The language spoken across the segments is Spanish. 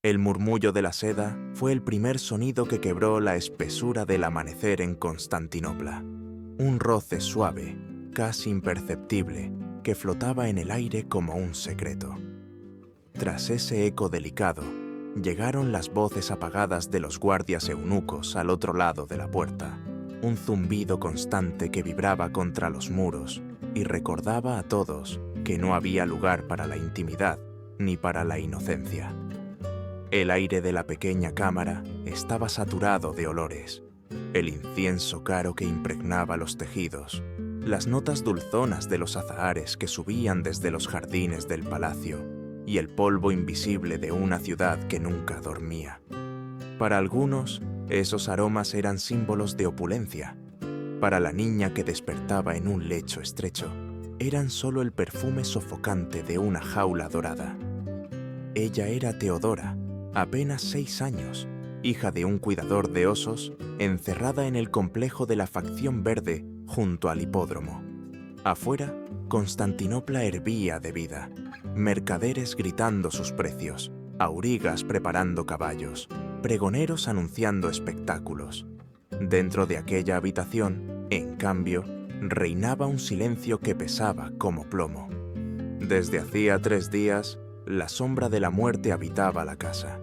El murmullo de la seda fue el primer sonido que quebró la espesura del amanecer en Constantinopla. Un roce suave, casi imperceptible, que flotaba en el aire como un secreto. Tras ese eco delicado, llegaron las voces apagadas de los guardias eunucos al otro lado de la puerta, un zumbido constante que vibraba contra los muros y recordaba a todos que no había lugar para la intimidad ni para la inocencia. El aire de la pequeña cámara estaba saturado de olores, el incienso caro que impregnaba los tejidos, las notas dulzonas de los azahares que subían desde los jardines del palacio y el polvo invisible de una ciudad que nunca dormía. Para algunos, esos aromas eran símbolos de opulencia. Para la niña que despertaba en un lecho estrecho, eran solo el perfume sofocante de una jaula dorada. Ella era Teodora, apenas 6 años, hija de un cuidador de osos, encerrada en el complejo de la facción verde junto al hipódromo. Afuera, Constantinopla hervía de vida, mercaderes gritando sus precios, aurigas preparando caballos, pregoneros anunciando espectáculos. Dentro de aquella habitación, en cambio, reinaba un silencio que pesaba como plomo. Desde hacía 3 días, la sombra de la muerte habitaba la casa.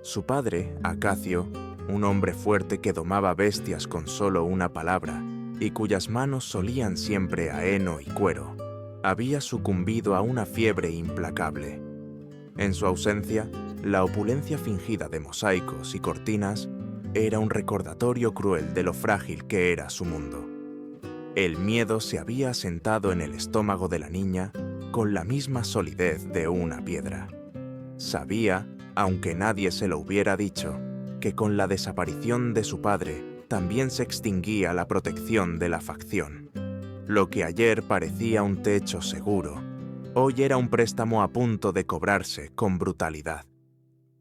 Su padre, Acacio, un hombre fuerte que domaba bestias con solo una palabra y cuyas manos solían siempre a heno y cuero, había sucumbido a una fiebre implacable. En su ausencia, la opulencia fingida de mosaicos y cortinas era un recordatorio cruel de lo frágil que era su mundo. El miedo se había asentado en el estómago de la niña con la misma solidez de una piedra. Sabía, aunque nadie se lo hubiera dicho, que con la desaparición de su padre también se extinguía la protección de la facción. Lo que ayer parecía un techo seguro, hoy era un préstamo a punto de cobrarse con brutalidad.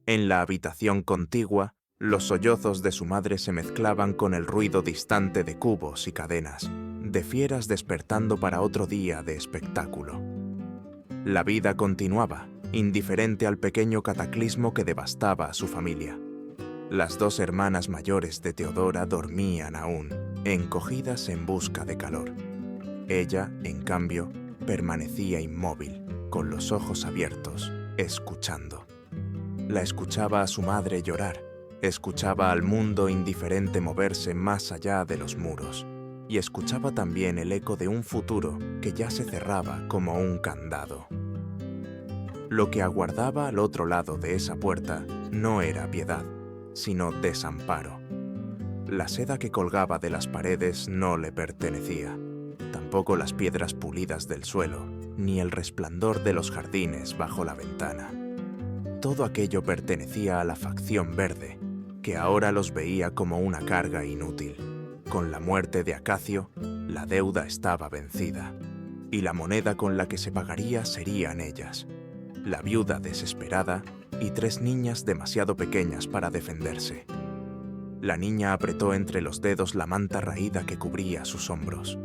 En la habitación contigua, los sollozos de su madre se mezclaban con el ruido distante de cubos y cadenas, de fieras despertando para otro día de espectáculo. La vida continuaba, indiferente al pequeño cataclismo que devastaba a su familia. Las 2 hermanas mayores de Teodora dormían aún, encogidas en busca de calor. Ella, en cambio, permanecía inmóvil, con los ojos abiertos, escuchando. La escuchaba a su madre llorar, escuchaba al mundo indiferente moverse más allá de los muros, y escuchaba también el eco de un futuro que ya se cerraba como un candado. Lo que aguardaba al otro lado de esa puerta no era piedad, sino desamparo. La seda que colgaba de las paredes no le pertenecía, tampoco las piedras pulidas del suelo, ni el resplandor de los jardines bajo la ventana. Todo aquello pertenecía a la facción verde, que ahora los veía como una carga inútil. Con la muerte de Acacio, la deuda estaba vencida, y la moneda con la que se pagaría serían ellas, la viuda desesperada y 3 niñas demasiado pequeñas para defenderse. La niña apretó entre los dedos la manta raída que cubría sus hombros.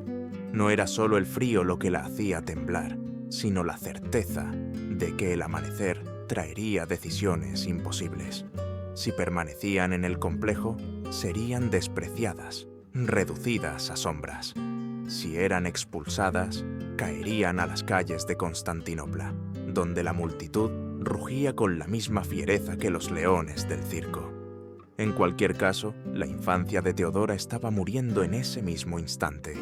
No era solo el frío lo que la hacía temblar, sino la certeza de que el amanecer traería decisiones imposibles. Si permanecían en el complejo, serían despreciadas, reducidas a sombras. Si eran expulsadas, caerían a las calles de Constantinopla, donde la multitud rugía con la misma fiereza que los leones del circo. En cualquier caso, la infancia de Teodora estaba muriendo en ese mismo instante,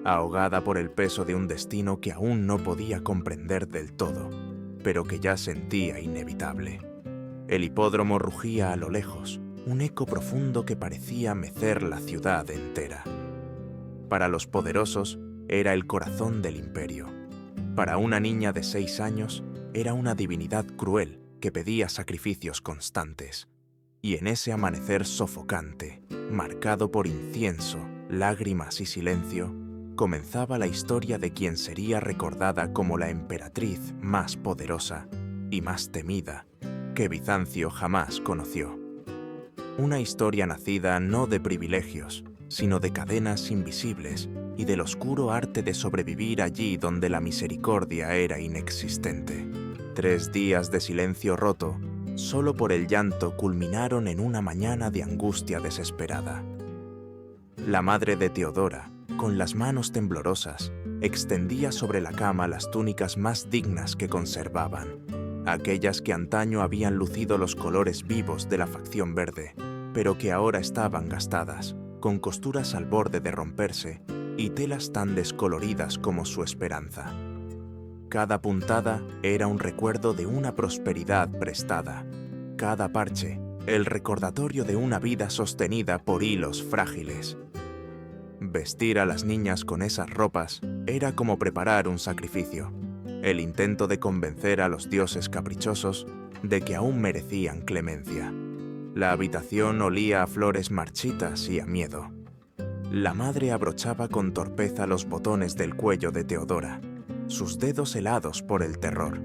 ahogada por el peso de un destino que aún no podía comprender del todo, pero que ya sentía inevitable. El hipódromo rugía a lo lejos, un eco profundo que parecía mecer la ciudad entera. Para los poderosos, era el corazón del imperio. Para una niña de 6 años, era una divinidad cruel que pedía sacrificios constantes. Y en ese amanecer sofocante, marcado por incienso, lágrimas y silencio, comenzaba la historia de quien sería recordada como la emperatriz más poderosa y más temida que Bizancio jamás conoció. Una historia nacida no de privilegios, sino de cadenas invisibles y del oscuro arte de sobrevivir allí donde la misericordia era inexistente. 3 días de silencio roto solo por el llanto culminaron en una mañana de angustia desesperada. La madre de Teodora, con las manos temblorosas, extendía sobre la cama las túnicas más dignas que conservaban, aquellas que antaño habían lucido los colores vivos de la facción verde, pero que ahora estaban gastadas, con costuras al borde de romperse y telas tan descoloridas como su esperanza. Cada puntada era un recuerdo de una prosperidad prestada, cada parche el recordatorio de una vida sostenida por hilos frágiles. Vestir a las niñas con esas ropas era como preparar un sacrificio, el intento de convencer a los dioses caprichosos de que aún merecían clemencia. La habitación olía a flores marchitas y a miedo. La madre abrochaba con torpeza los botones del cuello de Teodora, sus dedos helados por el terror.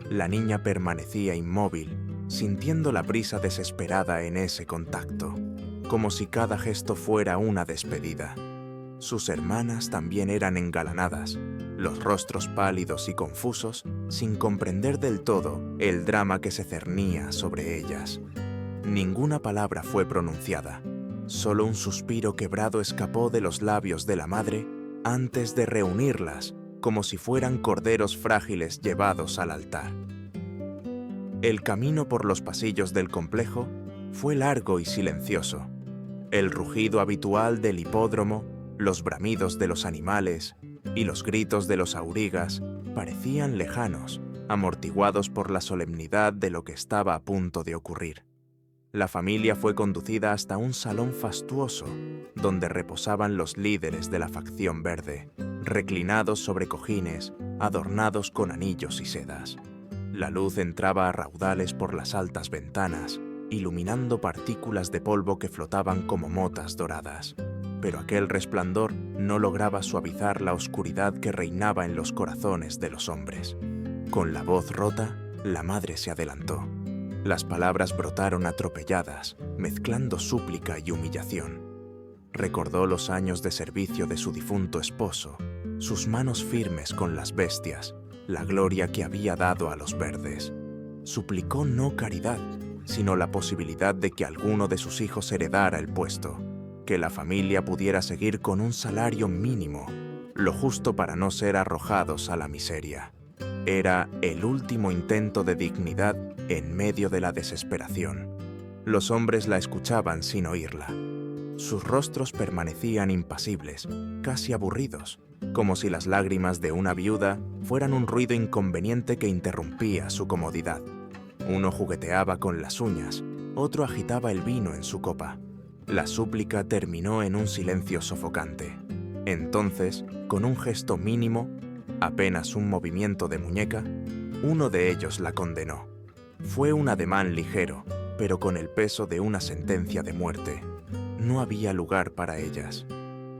La niña permanecía inmóvil, sintiendo la brisa desesperada en ese contacto, como si cada gesto fuera una despedida. Sus hermanas también eran engalanadas, los rostros pálidos y confusos, sin comprender del todo el drama que se cernía sobre ellas. Ninguna palabra fue pronunciada, solo un suspiro quebrado escapó de los labios de la madre antes de reunirlas como si fueran corderos frágiles llevados al altar. El camino por los pasillos del complejo fue largo y silencioso. El rugido habitual del hipódromo, los bramidos de los animales y los gritos de los aurigas parecían lejanos, amortiguados por la solemnidad de lo que estaba a punto de ocurrir. La familia fue conducida hasta un salón fastuoso, donde reposaban los líderes de la facción verde, reclinados sobre cojines, adornados con anillos y sedas. La luz entraba a raudales por las altas ventanas, iluminando partículas de polvo que flotaban como motas doradas. Pero aquel resplandor no lograba suavizar la oscuridad que reinaba en los corazones de los hombres. Con la voz rota, la madre se adelantó. Las palabras brotaron atropelladas, mezclando súplica y humillación. Recordó los años de servicio de su difunto esposo, sus manos firmes con las bestias, la gloria que había dado a los verdes. Suplicó no caridad, sino la posibilidad de que alguno de sus hijos heredara el puesto, que la familia pudiera seguir con un salario mínimo, lo justo para no ser arrojados a la miseria. Era el último intento de dignidad en medio de la desesperación. Los hombres la escuchaban sin oírla. Sus rostros permanecían impasibles, casi aburridos, como si las lágrimas de una viuda fueran un ruido inconveniente que interrumpía su comodidad. Uno jugueteaba con las uñas, otro agitaba el vino en su copa. La súplica terminó en un silencio sofocante. Entonces, con un gesto mínimo, apenas un movimiento de muñeca, uno de ellos la condenó. Fue un ademán ligero, pero con el peso de una sentencia de muerte. No había lugar para ellas.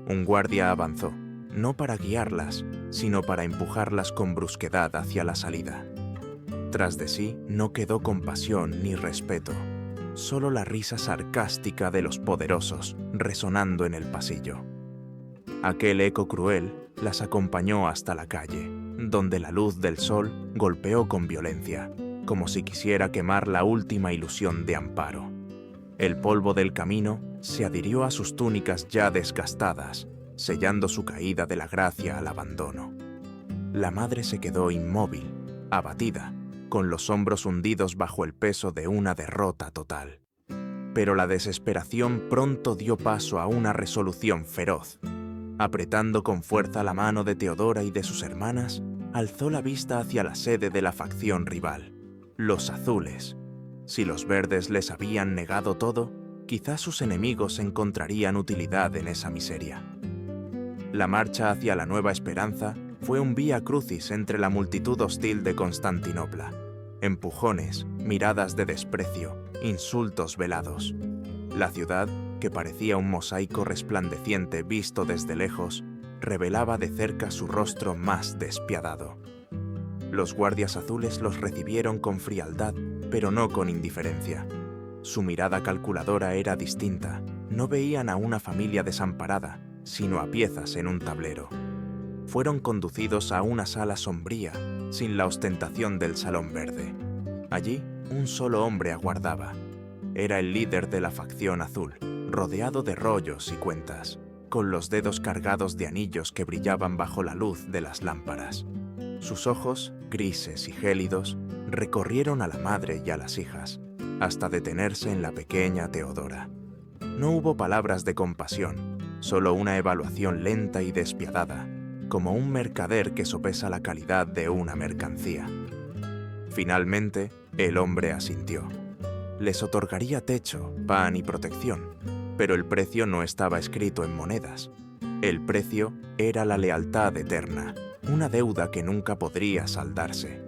Un guardia avanzó, no para guiarlas, sino para empujarlas con brusquedad hacia la salida. Tras de sí no quedó compasión ni respeto, solo la risa sarcástica de los poderosos resonando en el pasillo. Aquel eco cruel las acompañó hasta la calle, donde la luz del sol golpeó con violencia, como si quisiera quemar la última ilusión de amparo. El polvo del camino se adhirió a sus túnicas ya desgastadas, sellando su caída de la gracia al abandono. La madre se quedó inmóvil, abatida, con los hombros hundidos bajo el peso de una derrota total. Pero la desesperación pronto dio paso a una resolución feroz. Apretando con fuerza la mano de Teodora y de sus hermanas, alzó la vista hacia la sede de la facción rival, los azules. Si los verdes les habían negado todo, quizás sus enemigos encontrarían utilidad en esa miseria. La marcha hacia la nueva esperanza fue un vía crucis entre la multitud hostil de Constantinopla. Empujones, miradas de desprecio, insultos velados. La ciudad, que parecía un mosaico resplandeciente visto desde lejos, revelaba de cerca su rostro más despiadado. Los guardias azules los recibieron con frialdad, pero no con indiferencia. Su mirada calculadora era distinta. No veían a una familia desamparada, sino a piezas en un tablero. Fueron conducidos a una sala sombría, sin la ostentación del Salón Verde. Allí, un solo hombre aguardaba. Era el líder de la facción azul, rodeado de rollos y cuentas, con los dedos cargados de anillos que brillaban bajo la luz de las lámparas. Sus ojos, grises y gélidos, recorrieron a la madre y a las hijas, hasta detenerse en la pequeña Teodora. No hubo palabras de compasión, solo una evaluación lenta y despiadada, como un mercader que sopesa la calidad de una mercancía. Finalmente, el hombre asintió. Les otorgaría techo, pan y protección, pero el precio no estaba escrito en monedas. El precio era la lealtad eterna, una deuda que nunca podría saldarse.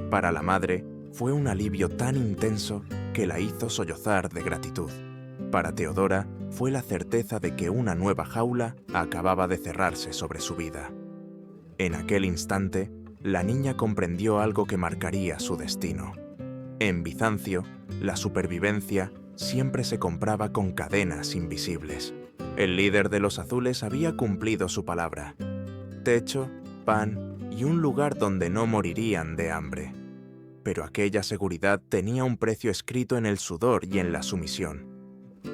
Para la madre, fue un alivio tan intenso que la hizo sollozar de gratitud. Para Teodora, fue la certeza de que una nueva jaula acababa de cerrarse sobre su vida. En aquel instante, la niña comprendió algo que marcaría su destino. En Bizancio, la supervivencia siempre se compraba con cadenas invisibles. El líder de los azules había cumplido su palabra. Techo, pan y un lugar donde no morirían de hambre. Pero aquella seguridad tenía un precio escrito en el sudor y en la sumisión.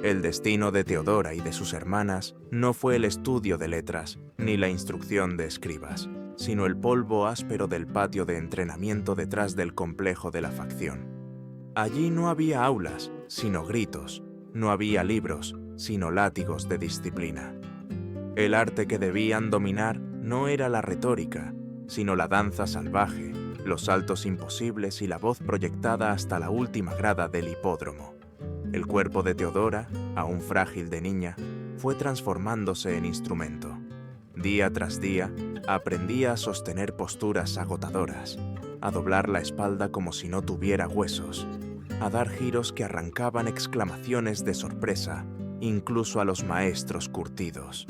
El destino de Teodora y de sus hermanas no fue el estudio de letras ni la instrucción de escribas, sino el polvo áspero del patio de entrenamiento detrás del complejo de la facción. Allí no había aulas, sino gritos, no había libros, sino látigos de disciplina. El arte que debían dominar no era la retórica, sino la danza salvaje, los saltos imposibles y la voz proyectada hasta la última grada del hipódromo. El cuerpo de Teodora, aún frágil de niña, fue transformándose en instrumento. Día tras día, aprendía a sostener posturas agotadoras, a doblar la espalda como si no tuviera huesos, a dar giros que arrancaban exclamaciones de sorpresa, incluso a los maestros curtidos.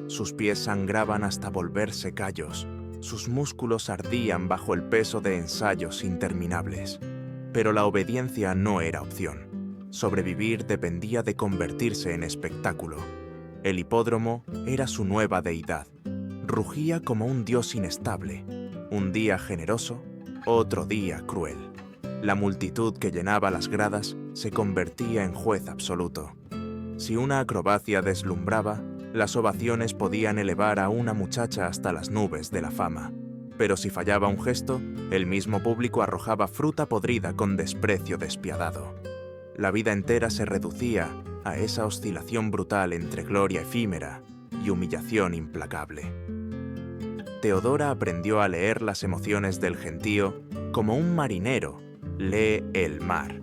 Sus pies sangraban hasta volverse callos, sus músculos ardían bajo el peso de ensayos interminables. Pero la obediencia no era opción. Sobrevivir dependía de convertirse en espectáculo. El hipódromo era su nueva deidad. Rugía como un dios inestable, un día generoso, otro día cruel. La multitud que llenaba las gradas se convertía en juez absoluto. Si una acrobacia deslumbraba, las ovaciones podían elevar a una muchacha hasta las nubes de la fama. Pero si fallaba un gesto, el mismo público arrojaba fruta podrida con desprecio despiadado. La vida entera se reducía a esa oscilación brutal entre gloria efímera y humillación implacable. Teodora aprendió a leer las emociones del gentío como un marinero lee el mar,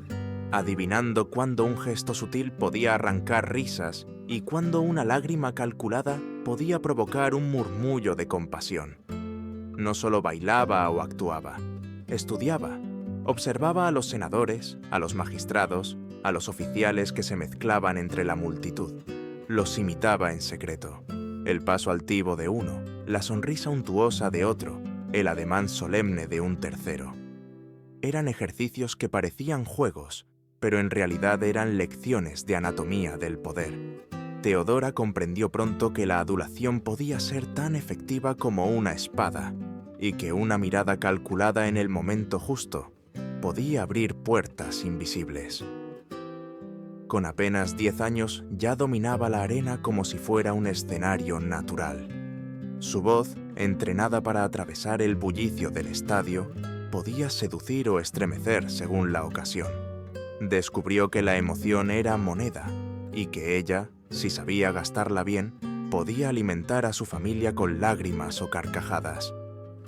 adivinando cuándo un gesto sutil podía arrancar risas y cuándo una lágrima calculada podía provocar un murmullo de compasión. No solo bailaba o actuaba, estudiaba, observaba a los senadores, a los magistrados, a los oficiales que se mezclaban entre la multitud. Los imitaba en secreto. El paso altivo de uno, la sonrisa untuosa de otro, el ademán solemne de un tercero. Eran ejercicios que parecían juegos, pero en realidad eran lecciones de anatomía del poder. Teodora comprendió pronto que la adulación podía ser tan efectiva como una espada, y que una mirada calculada en el momento justo podía abrir puertas invisibles. Con apenas 10 años ya dominaba la arena como si fuera un escenario natural. Su voz, entrenada para atravesar el bullicio del estadio, podía seducir o estremecer según la ocasión. Descubrió que la emoción era moneda y que ella, si sabía gastarla bien, podía alimentar a su familia con lágrimas o carcajadas.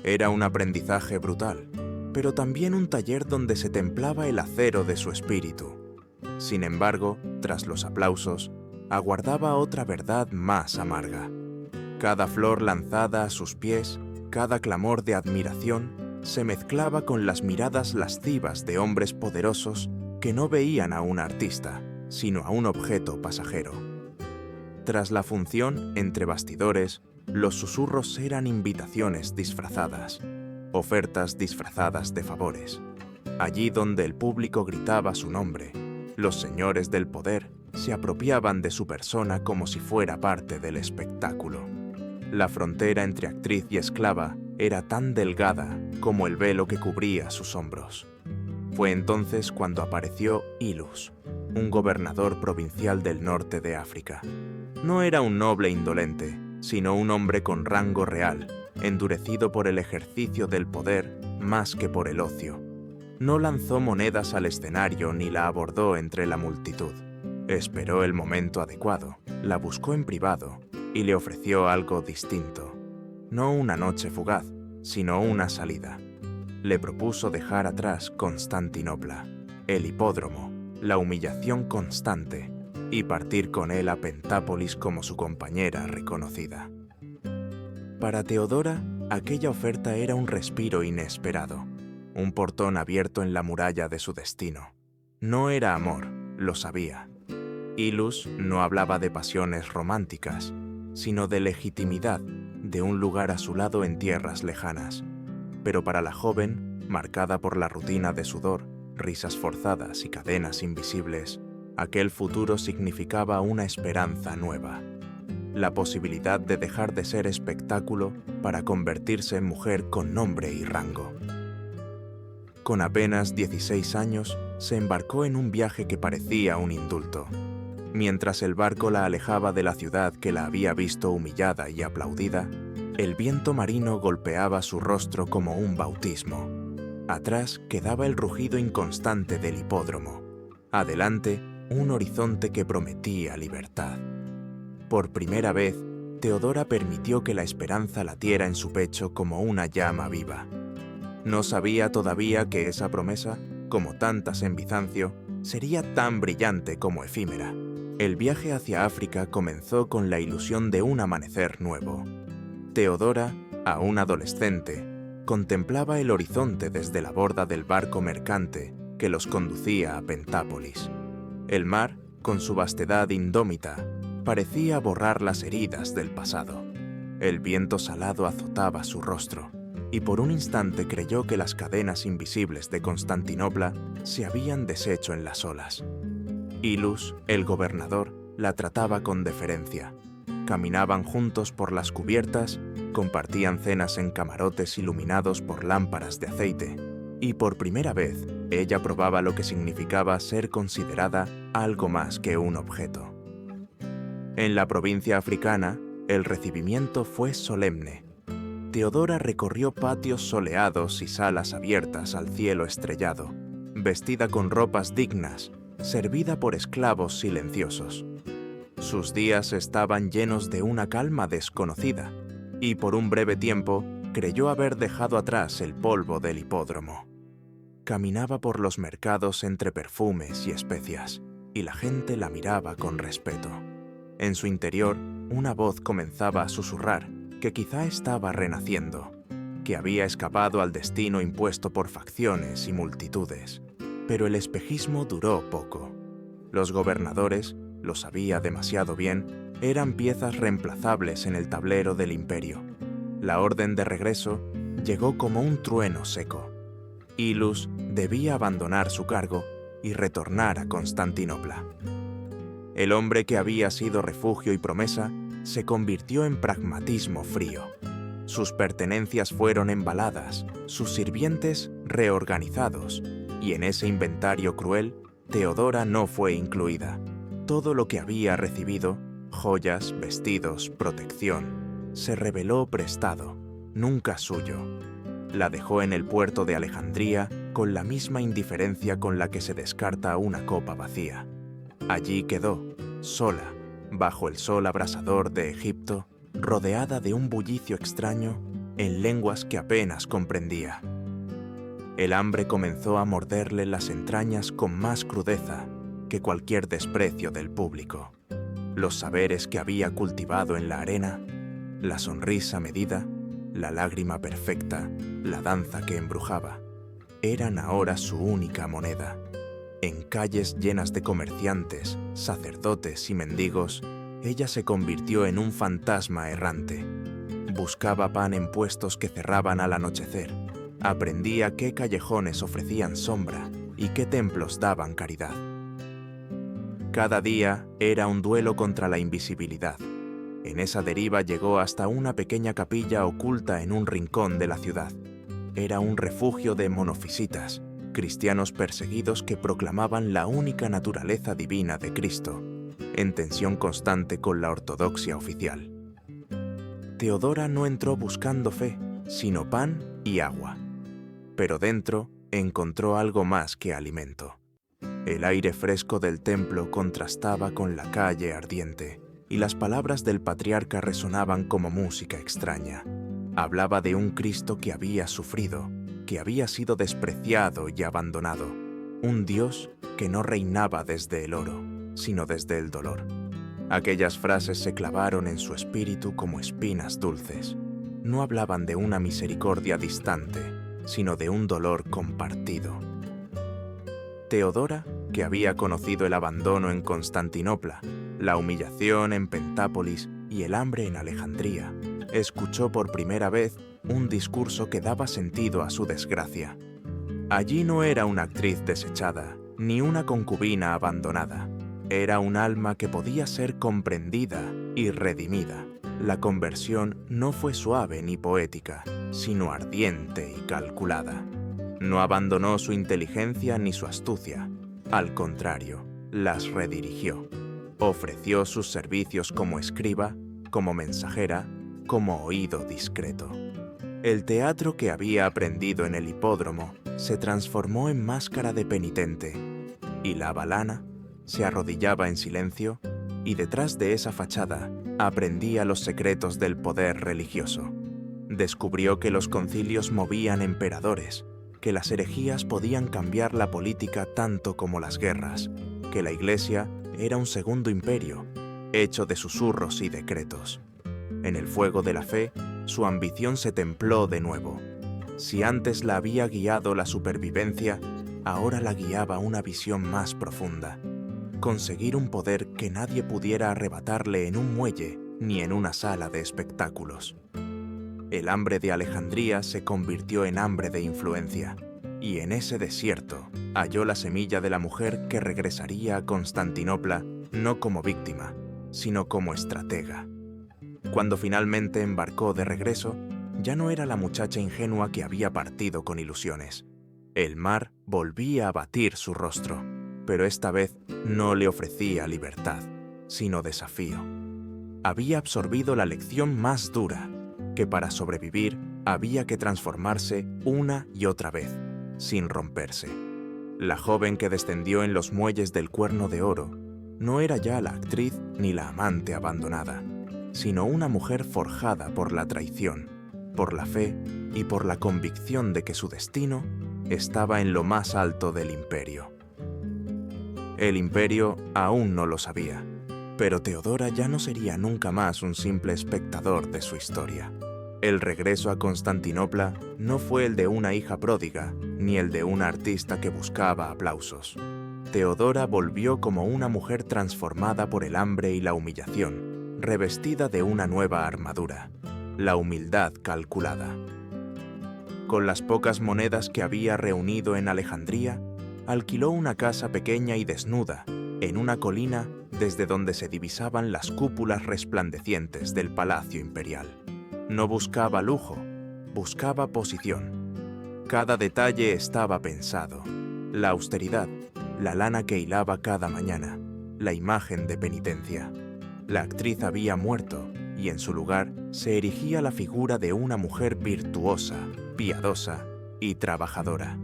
Era un aprendizaje brutal, pero también un taller donde se templaba el acero de su espíritu. Sin embargo, tras los aplausos, aguardaba otra verdad más amarga. Cada flor lanzada a sus pies, cada clamor de admiración, se mezclaba con las miradas lascivas de hombres poderosos que no veían a un artista, sino a un objeto pasajero. Tras la función, entre bastidores, los susurros eran invitaciones disfrazadas, ofertas disfrazadas de favores. Allí donde el público gritaba su nombre, los señores del poder se apropiaban de su persona como si fuera parte del espectáculo. La frontera entre actriz y esclava era tan delgada como el velo que cubría sus hombros. Fue entonces cuando apareció Ilus, un gobernador provincial del norte de África. No era un noble indolente, sino un hombre con rango real, endurecido por el ejercicio del poder más que por el ocio. No lanzó monedas al escenario ni la abordó entre la multitud. Esperó el momento adecuado, la buscó en privado y le ofreció algo distinto. No una noche fugaz, sino una salida. Le propuso dejar atrás Constantinopla, el hipódromo, la humillación constante, y partir con él a Pentápolis como su compañera reconocida. Para Teodora, aquella oferta era un respiro inesperado, un portón abierto en la muralla de su destino. No era amor, lo sabía. Ilus no hablaba de pasiones románticas, sino de legitimidad, de un lugar a su lado en tierras lejanas. Pero para la joven, marcada por la rutina de sudor, risas forzadas y cadenas invisibles, aquel futuro significaba una esperanza nueva. La posibilidad de dejar de ser espectáculo para convertirse en mujer con nombre y rango. Con apenas 16 años, se embarcó en un viaje que parecía un indulto. Mientras el barco la alejaba de la ciudad que la había visto humillada y aplaudida, el viento marino golpeaba su rostro como un bautismo. Atrás quedaba el rugido inconstante del hipódromo. Adelante, un horizonte que prometía libertad. Por primera vez, Teodora permitió que la esperanza latiera en su pecho como una llama viva. No sabía todavía que esa promesa, como tantas en Bizancio, sería tan brillante como efímera. El viaje hacia África comenzó con la ilusión de un amanecer nuevo. Teodora, aún adolescente, contemplaba el horizonte desde la borda del barco mercante que los conducía a Pentápolis. El mar, con su vastedad indómita, parecía borrar las heridas del pasado. El viento salado azotaba su rostro, y por un instante creyó que las cadenas invisibles de Constantinopla se habían deshecho en las olas. Ilus, el gobernador, la trataba con deferencia. Caminaban juntos por las cubiertas, compartían cenas en camarotes iluminados por lámparas de aceite, y por primera vez ella probaba lo que significaba ser considerada algo más que un objeto. En la provincia africana, el recibimiento fue solemne. Teodora recorrió patios soleados y salas abiertas al cielo estrellado, vestida con ropas dignas, servida por esclavos silenciosos. Sus días estaban llenos de una calma desconocida, y por un breve tiempo creyó haber dejado atrás el polvo del hipódromo. Caminaba por los mercados entre perfumes y especias, y la gente la miraba con respeto. En su interior, una voz comenzaba a susurrar que quizá estaba renaciendo, que había escapado al destino impuesto por facciones y multitudes. Pero el espejismo duró poco. Los gobernadores, lo sabía demasiado bien, eran piezas reemplazables en el tablero del imperio. La orden de regreso llegó como un trueno seco. Ilus debía abandonar su cargo y retornar a Constantinopla. El hombre que había sido refugio y promesa se convirtió en pragmatismo frío. Sus pertenencias fueron embaladas, sus sirvientes reorganizados, y en ese inventario cruel, Teodora no fue incluida. Todo lo que había recibido, joyas, vestidos, protección, se reveló prestado, nunca suyo. La dejó en el puerto de Alejandría con la misma indiferencia con la que se descarta una copa vacía. Allí quedó, sola, bajo el sol abrasador de Egipto, rodeada de un bullicio extraño en lenguas que apenas comprendía. El hambre comenzó a morderle las entrañas con más crudeza que cualquier desprecio del público. Los saberes que había cultivado en la arena, la sonrisa medida, la lágrima perfecta, la danza que embrujaba, eran ahora su única moneda. En calles llenas de comerciantes, sacerdotes y mendigos, ella se convirtió en un fantasma errante. Buscaba pan en puestos que cerraban al anochecer. Aprendía qué callejones ofrecían sombra y qué templos daban caridad. Cada día era un duelo contra la invisibilidad. En esa deriva llegó hasta una pequeña capilla oculta en un rincón de la ciudad. Era un refugio de monofisitas, cristianos perseguidos que proclamaban la única naturaleza divina de Cristo, en tensión constante con la ortodoxia oficial. Teodora no entró buscando fe, sino pan y agua. Pero dentro encontró algo más que alimento. El aire fresco del templo contrastaba con la calle ardiente, y las palabras del patriarca resonaban como música extraña. Hablaba de un Cristo que había sufrido, que había sido despreciado y abandonado, un Dios que no reinaba desde el oro, sino desde el dolor. Aquellas frases se clavaron en su espíritu como espinas dulces. No hablaban de una misericordia distante, sino de un dolor compartido. Teodora, que había conocido el abandono en Constantinopla, la humillación en Pentápolis y el hambre en Alejandría, escuchó por primera vez un discurso que daba sentido a su desgracia. Allí no era una actriz desechada, ni una concubina abandonada. Era un alma que podía ser comprendida y redimida. La conversión no fue suave ni poética, sino ardiente y calculada. No abandonó su inteligencia ni su astucia. Al contrario, las redirigió. Ofreció sus servicios como escriba, como mensajera, como oído discreto. El teatro que había aprendido en el hipódromo se transformó en máscara de penitente, y la Valana se arrodillaba en silencio y detrás de esa fachada aprendía los secretos del poder religioso. Descubrió que los concilios movían emperadores, que las herejías podían cambiar la política tanto como las guerras, que la Iglesia era un segundo imperio, hecho de susurros y decretos. En el fuego de la fe, su ambición se templó de nuevo. Si antes la había guiado la supervivencia, ahora la guiaba una visión más profunda. Conseguir un poder que nadie pudiera arrebatarle en un muelle ni en una sala de espectáculos. El hambre de Alejandría se convirtió en hambre de influencia, y en ese desierto halló la semilla de la mujer que regresaría a Constantinopla no como víctima, sino como estratega. Cuando finalmente embarcó de regreso, ya no era la muchacha ingenua que había partido con ilusiones. El mar volvía a batir su rostro, pero esta vez no le ofrecía libertad, sino desafío. Había absorbido la lección más dura, que para sobrevivir había que transformarse una y otra vez, sin romperse. La joven que descendió en los muelles del Cuerno de Oro no era ya la actriz ni la amante abandonada, sino una mujer forjada por la traición, por la fe y por la convicción de que su destino estaba en lo más alto del imperio. El imperio aún no lo sabía, pero Teodora ya no sería nunca más un simple espectador de su historia. El regreso a Constantinopla no fue el de una hija pródiga, ni el de una artista que buscaba aplausos. Teodora volvió como una mujer transformada por el hambre y la humillación, revestida de una nueva armadura, la humildad calculada. Con las pocas monedas que había reunido en Alejandría, alquiló una casa pequeña y desnuda, en una colina desde donde se divisaban las cúpulas resplandecientes del palacio imperial. No buscaba lujo, buscaba posición. Cada detalle estaba pensado. La austeridad, la lana que hilaba cada mañana, la imagen de penitencia. La actriz había muerto y en su lugar se erigía la figura de una mujer virtuosa, piadosa y trabajadora.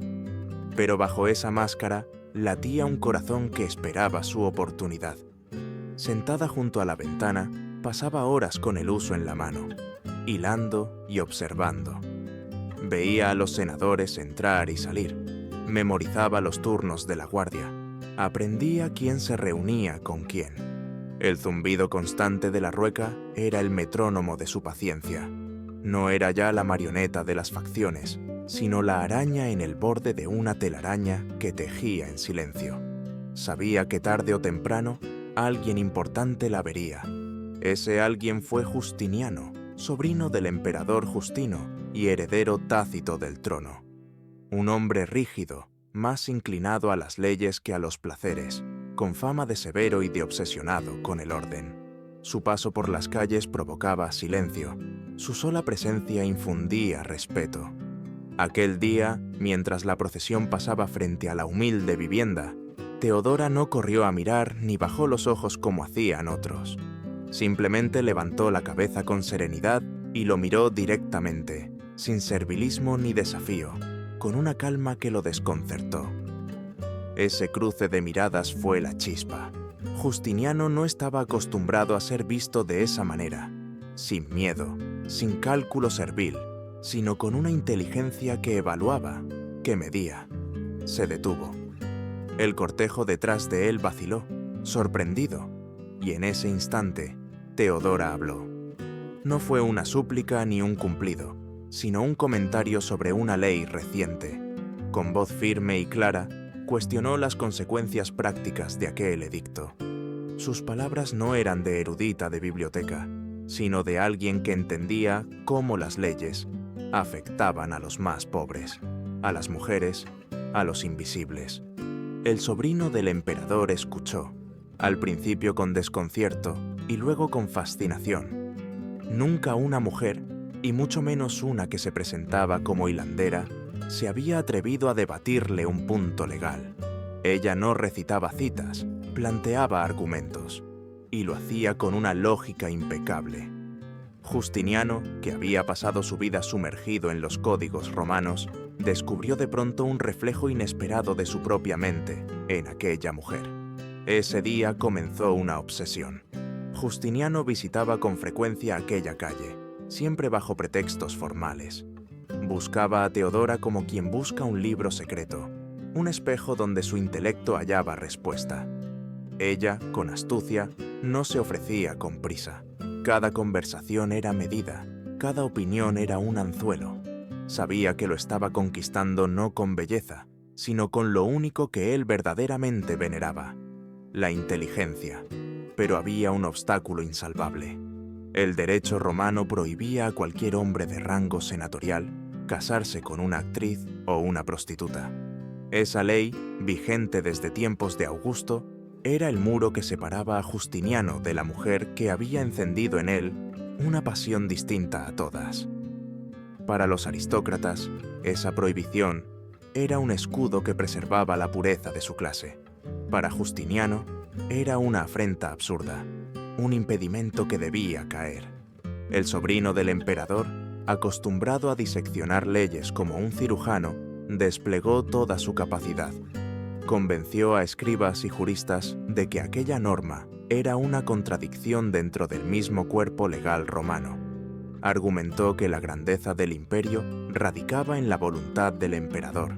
Pero bajo esa máscara latía un corazón que esperaba su oportunidad. Sentada junto a la ventana, pasaba horas con el huso en la mano, hilando y observando. Veía a los senadores entrar y salir, memorizaba los turnos de la guardia, aprendía quién se reunía con quién. El zumbido constante de la rueca era el metrónomo de su paciencia. No era ya la marioneta de las facciones, sino la araña en el borde de una telaraña que tejía en silencio. Sabía que tarde o temprano alguien importante la vería. Ese alguien fue Justiniano, sobrino del emperador Justino y heredero tácito del trono. Un hombre rígido, más inclinado a las leyes que a los placeres, con fama de severo y de obsesionado con el orden. Su paso por las calles provocaba silencio, su sola presencia infundía respeto. Aquel día, mientras la procesión pasaba frente a la humilde vivienda, Teodora no corrió a mirar ni bajó los ojos como hacían otros. Simplemente levantó la cabeza con serenidad y lo miró directamente, sin servilismo ni desafío, con una calma que lo desconcertó. Ese cruce de miradas fue la chispa. Justiniano no estaba acostumbrado a ser visto de esa manera, sin miedo, sin cálculo servil, sino con una inteligencia que evaluaba, que medía. Se detuvo. El cortejo detrás de él vaciló, sorprendido, y en ese instante, Teodora habló. No fue una súplica ni un cumplido, sino un comentario sobre una ley reciente. Con voz firme y clara, cuestionó las consecuencias prácticas de aquel edicto. Sus palabras no eran de erudita de biblioteca, sino de alguien que entendía cómo las leyes afectaban a los más pobres, a las mujeres, a los invisibles. El sobrino del emperador escuchó, al principio con desconcierto y luego con fascinación. Nunca una mujer, y mucho menos una que se presentaba como hilandera, se había atrevido a debatirle un punto legal. Ella no recitaba citas, planteaba argumentos, y lo hacía con una lógica impecable. Justiniano, que había pasado su vida sumergido en los códigos romanos, descubrió de pronto un reflejo inesperado de su propia mente en aquella mujer. Ese día comenzó una obsesión. Justiniano visitaba con frecuencia aquella calle, siempre bajo pretextos formales. Buscaba a Teodora como quien busca un libro secreto, un espejo donde su intelecto hallaba respuesta. Ella, con astucia, no se ofrecía con prisa. Cada conversación era medida, cada opinión era un anzuelo. Sabía que lo estaba conquistando no con belleza, sino con lo único que él verdaderamente veneraba, la inteligencia. Pero había un obstáculo insalvable. El derecho romano prohibía a cualquier hombre de rango senatorial casarse con una actriz o una prostituta. Esa ley, vigente desde tiempos de Augusto, era el muro que separaba a Justiniano de la mujer que había encendido en él una pasión distinta a todas. Para los aristócratas, esa prohibición era un escudo que preservaba la pureza de su clase. Para Justiniano, era una afrenta absurda, un impedimento que debía caer. El sobrino del emperador, acostumbrado a diseccionar leyes como un cirujano, desplegó toda su capacidad. Convenció a escribas y juristas de que aquella norma era una contradicción dentro del mismo cuerpo legal romano. Argumentó que la grandeza del imperio radicaba en la voluntad del emperador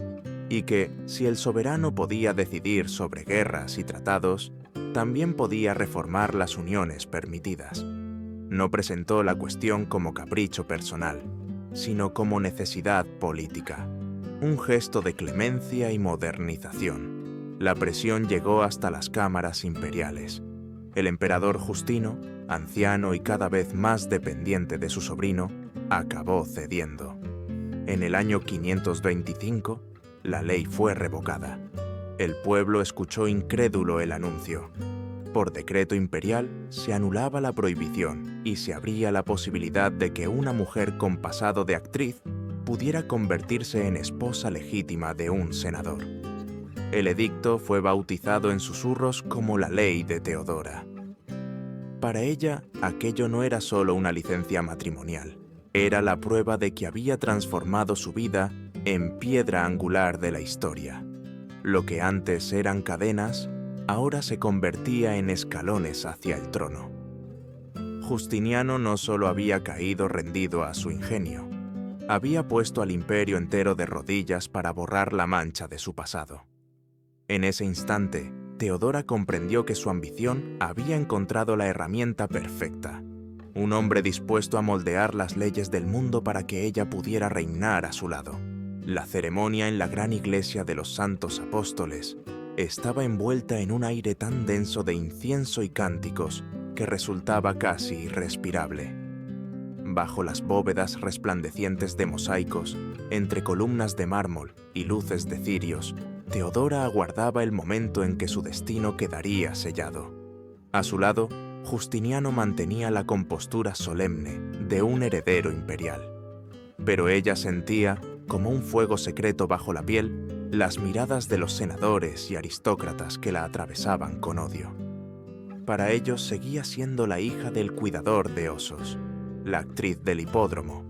y que, si el soberano podía decidir sobre guerras y tratados, también podía reformar las uniones permitidas. No presentó la cuestión como capricho personal, sino como necesidad política, un gesto de clemencia y modernización. La presión llegó hasta las cámaras imperiales. El emperador Justino, anciano y cada vez más dependiente de su sobrino, acabó cediendo. En el año 525, la ley fue revocada. El pueblo escuchó incrédulo el anuncio. Por decreto imperial se anulaba la prohibición y se abría la posibilidad de que una mujer con pasado de actriz pudiera convertirse en esposa legítima de un senador. El edicto fue bautizado en susurros como la ley de Teodora. Para ella, aquello no era solo una licencia matrimonial, era la prueba de que había transformado su vida en piedra angular de la historia. Lo que antes eran cadenas, ahora se convertía en escalones hacia el trono. Justiniano no solo había caído rendido a su ingenio, había puesto al imperio entero de rodillas para borrar la mancha de su pasado. En ese instante, Teodora comprendió que su ambición había encontrado la herramienta perfecta, un hombre dispuesto a moldear las leyes del mundo para que ella pudiera reinar a su lado. La ceremonia en la gran iglesia de los santos apóstoles estaba envuelta en un aire tan denso de incienso y cánticos que resultaba casi irrespirable. Bajo las bóvedas resplandecientes de mosaicos, entre columnas de mármol y luces de cirios, Teodora aguardaba el momento en que su destino quedaría sellado. A su lado, Justiniano mantenía la compostura solemne de un heredero imperial. Pero ella sentía como un fuego secreto bajo la piel, las miradas de los senadores y aristócratas que la atravesaban con odio. Para ellos seguía siendo la hija del cuidador de osos, la actriz del hipódromo,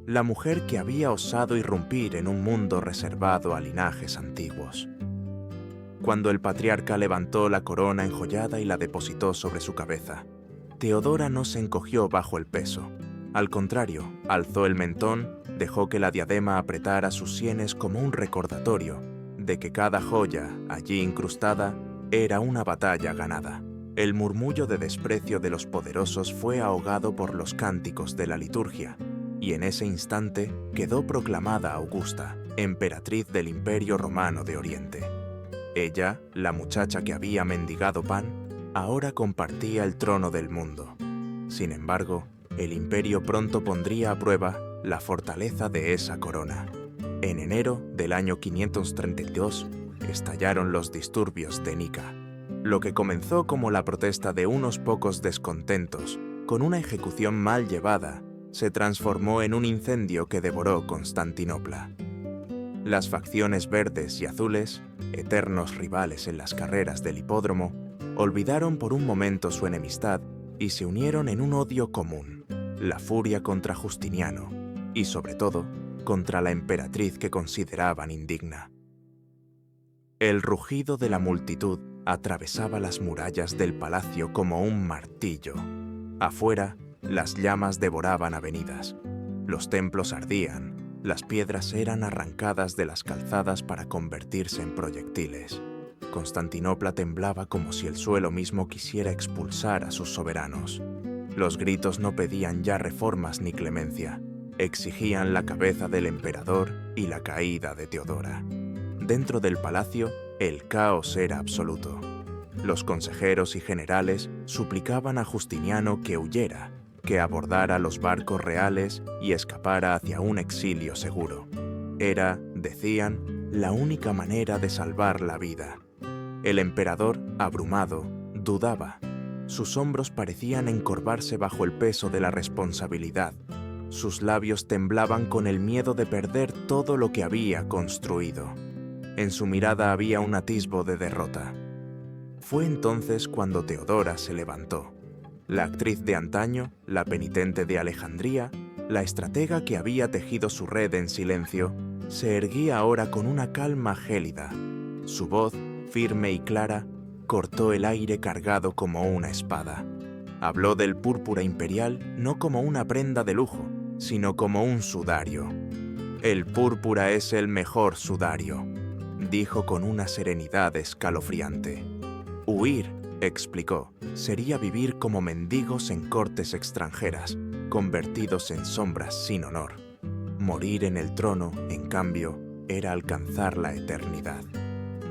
la mujer que había osado irrumpir en un mundo reservado a linajes antiguos. Cuando el patriarca levantó la corona enjollada y la depositó sobre su cabeza, Teodora no se encogió bajo el peso. Al contrario, alzó el mentón, dejó que la diadema apretara sus sienes como un recordatorio de que cada joya allí incrustada era una batalla ganada. El murmullo de desprecio de los poderosos fue ahogado por los cánticos de la liturgia, y en ese instante quedó proclamada Augusta, emperatriz del Imperio Romano de Oriente. Ella, la muchacha que había mendigado pan, ahora compartía el trono del mundo. Sin embargo, el imperio pronto pondría a prueba la fortaleza de esa corona. En enero del año 532 estallaron los disturbios de Nica. Lo que comenzó como la protesta de unos pocos descontentos, con una ejecución mal llevada, se transformó en un incendio que devoró Constantinopla. Las facciones verdes y azules, eternos rivales en las carreras del hipódromo, olvidaron por un momento su enemistad y se unieron en un odio común, la furia contra Justiniano y, sobre todo, contra la emperatriz que consideraban indigna. El rugido de la multitud atravesaba las murallas del palacio como un martillo. Afuera, las llamas devoraban avenidas, los templos ardían, las piedras eran arrancadas de las calzadas para convertirse en proyectiles. Constantinopla temblaba como si el suelo mismo quisiera expulsar a sus soberanos. Los gritos no pedían ya reformas ni clemencia, exigían la cabeza del emperador y la caída de Teodora. Dentro del palacio, el caos era absoluto. Los consejeros y generales suplicaban a Justiniano que huyera, que abordara los barcos reales y escapara hacia un exilio seguro. Era, decían, la única manera de salvar la vida. El emperador, abrumado, dudaba. Sus hombros parecían encorvarse bajo el peso de la responsabilidad. Sus labios temblaban con el miedo de perder todo lo que había construido. En su mirada había un atisbo de derrota. Fue entonces cuando Teodora se levantó. La actriz de antaño, la penitente de Alejandría, la estratega que había tejido su red en silencio, se erguía ahora con una calma gélida. Su voz, firme y clara, cortó el aire cargado como una espada. Habló del púrpura imperial no como una prenda de lujo, sino como un sudario. «El púrpura es el mejor sudario», dijo con una serenidad escalofriante. «Huir», explicó, «sería vivir como mendigos en cortes extranjeras, convertidos en sombras sin honor. Morir en el trono, en cambio, era alcanzar la eternidad».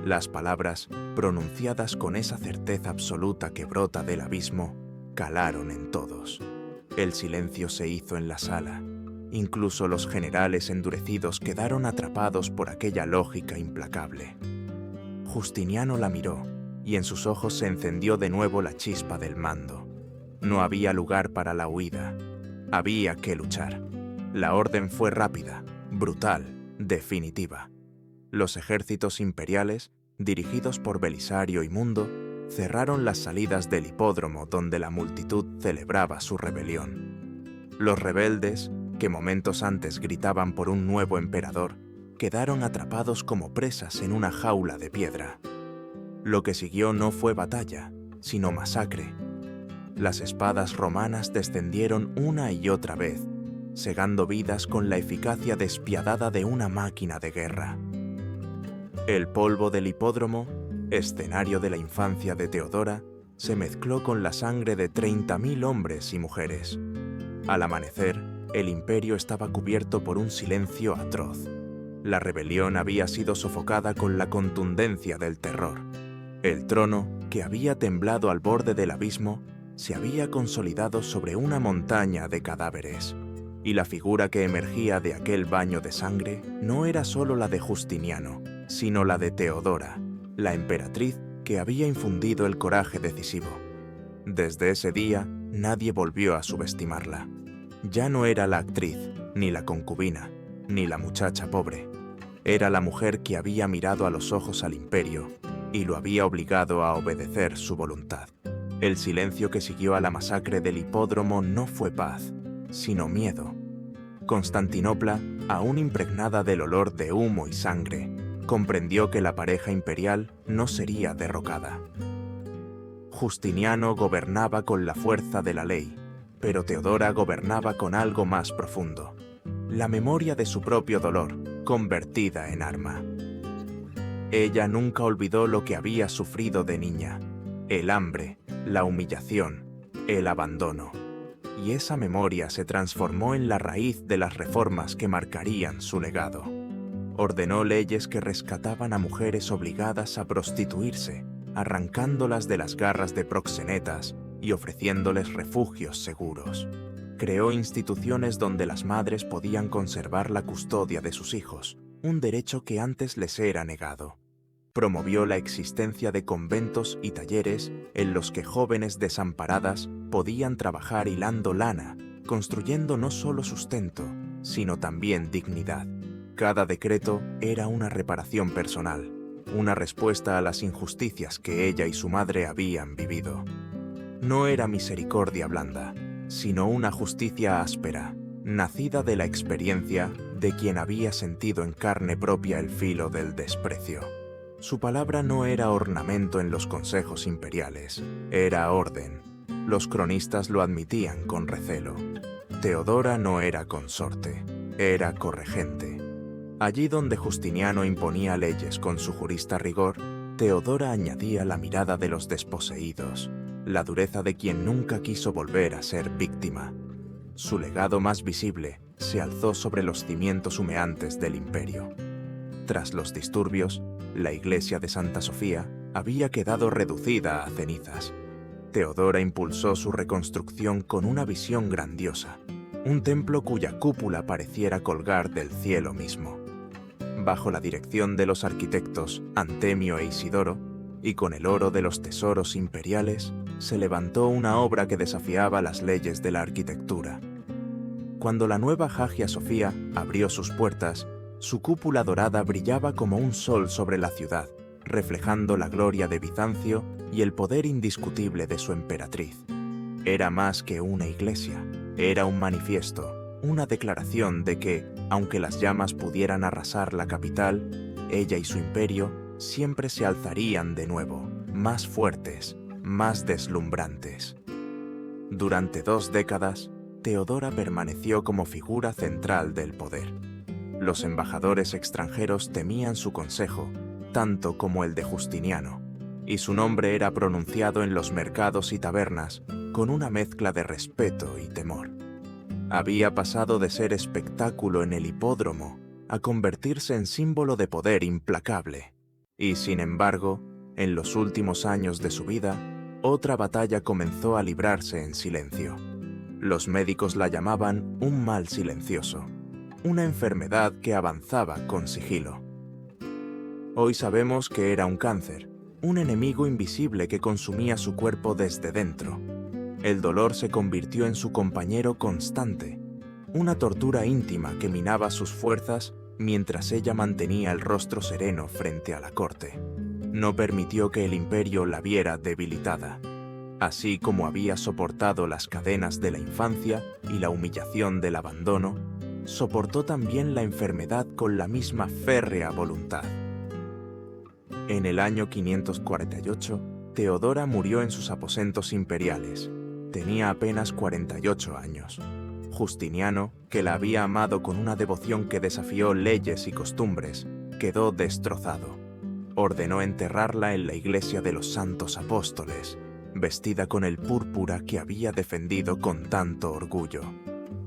Las palabras, pronunciadas con esa certeza absoluta que brota del abismo, calaron en todos. El silencio se hizo en la sala. Incluso los generales endurecidos quedaron atrapados por aquella lógica implacable. Justiniano la miró, y en sus ojos se encendió de nuevo la chispa del mando. No había lugar para la huida. Había que luchar. La orden fue rápida, brutal, definitiva. Los ejércitos imperiales, dirigidos por Belisario y Mundo, cerraron las salidas del hipódromo donde la multitud celebraba su rebelión. Los rebeldes, que momentos antes gritaban por un nuevo emperador, quedaron atrapados como presas en una jaula de piedra. Lo que siguió no fue batalla, sino masacre. Las espadas romanas descendieron una y otra vez, segando vidas con la eficacia despiadada de una máquina de guerra. El polvo del hipódromo, escenario de la infancia de Teodora, se mezcló con la sangre de 30.000 hombres y mujeres. Al amanecer, el imperio estaba cubierto por un silencio atroz. La rebelión había sido sofocada con la contundencia del terror. El trono, que había temblado al borde del abismo, se había consolidado sobre una montaña de cadáveres. Y la figura que emergía de aquel baño de sangre no era solo la de Justiniano, sino la de Teodora, la emperatriz que había infundido el coraje decisivo. Desde ese día, nadie volvió a subestimarla. Ya no era la actriz, ni la concubina. ni la muchacha pobre. Era la mujer que había mirado a los ojos al imperio y lo había obligado a obedecer su voluntad. El silencio que siguió a la masacre del hipódromo no fue paz, sino miedo. Constantinopla, aún impregnada del olor de humo y sangre, comprendió que la pareja imperial no sería derrocada. Justiniano gobernaba con la fuerza de la ley, pero Teodora gobernaba con algo más profundo: la memoria de su propio dolor, convertida en arma. Ella nunca olvidó lo que había sufrido de niña: el hambre, la humillación, el abandono. Y esa memoria se transformó en la raíz de las reformas que marcarían su legado. Ordenó leyes que rescataban a mujeres obligadas a prostituirse, arrancándolas de las garras de proxenetas y ofreciéndoles refugios seguros. Creó instituciones donde las madres podían conservar la custodia de sus hijos, un derecho que antes les era negado. Promovió la existencia de conventos y talleres en los que jóvenes desamparadas podían trabajar hilando lana, construyendo no solo sustento, sino también dignidad. Cada decreto era una reparación personal, una respuesta a las injusticias que ella y su madre habían vivido. No era misericordia blanda, sino una justicia áspera, nacida de la experiencia de quien había sentido en carne propia el filo del desprecio. Su palabra no era ornamento en los consejos imperiales, era orden. Los cronistas lo admitían con recelo. Teodora no era consorte, era corregente. Allí donde Justiniano imponía leyes con su jurista rigor, Teodora añadía la mirada de los desposeídos, la dureza de quien nunca quiso volver a ser víctima. Su legado más visible se alzó sobre los cimientos humeantes del imperio. Tras los disturbios, la iglesia de Santa Sofía había quedado reducida a cenizas. Teodora impulsó su reconstrucción con una visión grandiosa, un templo cuya cúpula pareciera colgar del cielo mismo. Bajo la dirección de los arquitectos Antemio e Isidoro, y con el oro de los tesoros imperiales, se levantó una obra que desafiaba las leyes de la arquitectura. Cuando la nueva Hagia Sofía abrió sus puertas, su cúpula dorada brillaba como un sol sobre la ciudad, reflejando la gloria de Bizancio y el poder indiscutible de su emperatriz. Era más que una iglesia, era un manifiesto, una declaración de que, aunque las llamas pudieran arrasar la capital, ella y su imperio siempre se alzarían de nuevo, más fuertes, más deslumbrantes. Durante 2 décadas, Teodora permaneció como figura central del poder. Los embajadores extranjeros temían su consejo, tanto como el de Justiniano, y su nombre era pronunciado en los mercados y tabernas con una mezcla de respeto y temor. Había pasado de ser espectáculo en el hipódromo a convertirse en símbolo de poder implacable. Y sin embargo, en los últimos años de su vida, otra batalla comenzó a librarse en silencio. Los médicos la llamaban un mal silencioso, una enfermedad que avanzaba con sigilo. Hoy sabemos que era un cáncer, un enemigo invisible que consumía su cuerpo desde dentro. El dolor se convirtió en su compañero constante, una tortura íntima que minaba sus fuerzas mientras ella mantenía el rostro sereno frente a la corte. No permitió que el imperio la viera debilitada. Así como había soportado las cadenas de la infancia y la humillación del abandono, soportó también la enfermedad con la misma férrea voluntad. En el año 548, Teodora murió en sus aposentos imperiales. Tenía apenas 48 años. Justiniano, que la había amado con una devoción que desafió leyes y costumbres, quedó destrozado. Ordenó enterrarla en la iglesia de los Santos Apóstoles, vestida con el púrpura que había defendido con tanto orgullo.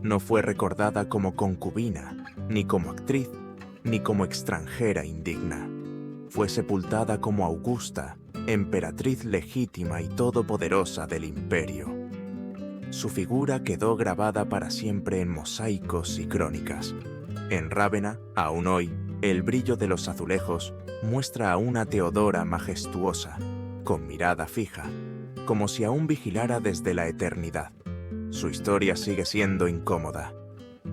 No fue recordada como concubina, ni como actriz, ni como extranjera indigna. Fue sepultada como Augusta, emperatriz legítima y todopoderosa del imperio. Su figura quedó grabada para siempre en mosaicos y crónicas. En Rávena, aún hoy, el brillo de los azulejos muestra a una Teodora majestuosa, con mirada fija, como si aún vigilara desde la eternidad. Su historia sigue siendo incómoda,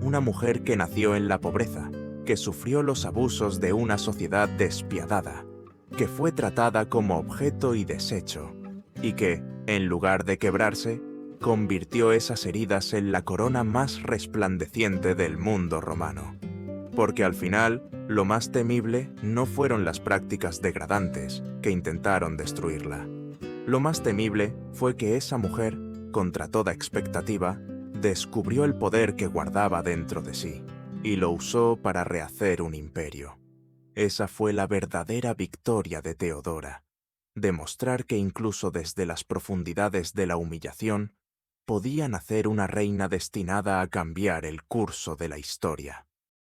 una mujer que nació en la pobreza, que sufrió los abusos de una sociedad despiadada, que fue tratada como objeto y desecho, y que, en lugar de quebrarse, convirtió esas heridas en la corona más resplandeciente del mundo romano. Porque al final, lo más temible no fueron las prácticas degradantes que intentaron destruirla. Lo más temible fue que esa mujer, contra toda expectativa, descubrió el poder que guardaba dentro de sí y lo usó para rehacer un imperio. Esa fue la verdadera victoria de Teodora, demostrar que incluso desde las profundidades de la humillación podía nacer una reina destinada a cambiar el curso de la historia.